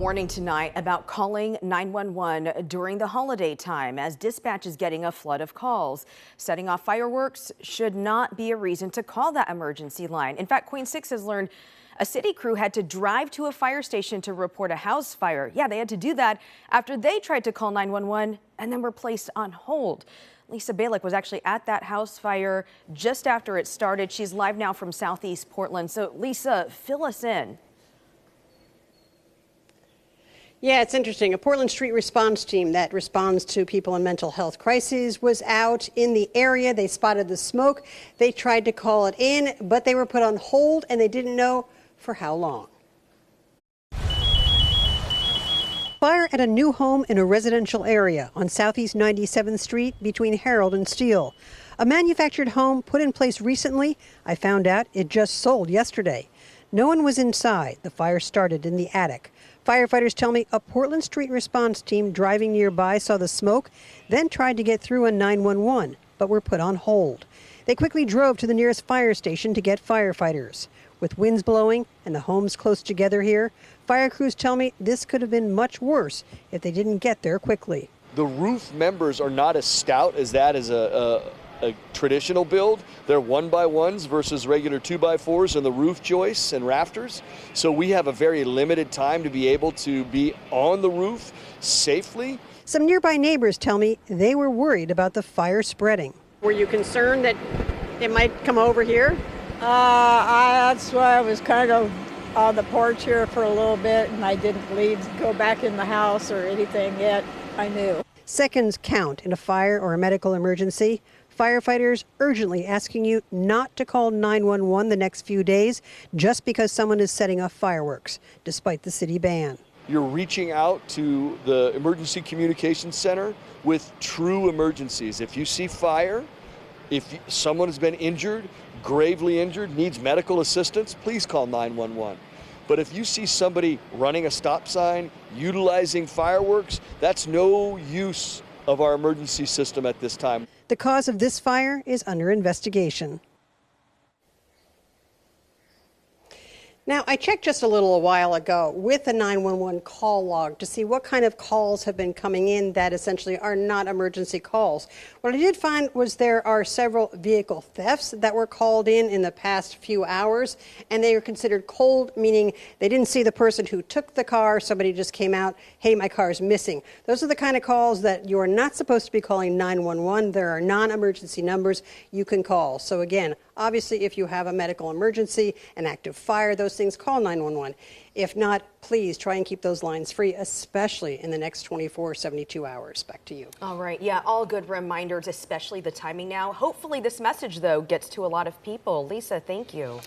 warning tonight about calling 911 during the holiday time as dispatch is getting a flood of calls. Setting off fireworks should not be a reason to call that emergency line. In fact, Queen 6 has learned a city crew had to drive to a fire station to report a house fire. Yeah, they had to do that after they tried to call 911 and then were placed on hold. Lisa Balick was actually at that house fire just after it started. She's live now from Southeast Portland. So Lisa, fill us in. Yeah, it's interesting. A Portland Street response team that responds to people in mental health crises was out in the area. They spotted the smoke. They tried to call it in, but they were put on hold and they didn't know for how long. Fire at a new home in a residential area on Southeast 97th Street between Harold and Steele. A manufactured home put in place recently. I found out it just sold yesterday. No one was inside. The fire started in the attic. Firefighters tell me a Portland Street response team driving nearby saw the smoke, then tried to get through on 911, but were put on hold. They quickly drove to the nearest fire station to get firefighters. With winds blowing and the homes close together here, fire crews tell me this could have been much worse if they didn't get there quickly. The roof members are not as stout as that as a traditional build. They're 1x1s versus regular 2x4s in the roof joists and rafters. So we have a very limited time to be able to be on the roof safely. Some nearby neighbors tell me they were worried about the fire spreading. Were you concerned that it might come over here? That's why I was kind of on the porch here for a little bit, and I didn't leave, go back in the house or anything yet. I knew. Seconds count in a fire or a medical emergency. Firefighters urgently asking you not to call 911 the next few days just because someone is setting off fireworks, despite the city ban. You're reaching out to the Emergency Communications Center with true emergencies. If you see fire, if someone has been injured, gravely injured, needs medical assistance, please call 911. But if you see somebody running a stop sign, utilizing fireworks, that's no use of our emergency system at this time. The cause of this fire is under investigation. Now, I checked just a while ago with the 911 call log to see what kind of calls have been coming in that essentially are not emergency calls. What I did find was there are several vehicle thefts that were called in the past few hours, and they are considered cold, meaning they didn't see the person who took the car. Somebody just came out, hey, my car's missing. Those are the kind of calls that you are not supposed to be calling 911. There are non-emergency numbers you can call. So again, obviously, if you have a medical emergency, an active fire, those things, call 911. If not, please try and keep those lines free, especially in the next 24, 72 hours. Back to you. All right. Yeah, all good reminders, especially the timing now. Hopefully this message, though, gets to a lot of people. Lisa, thank you.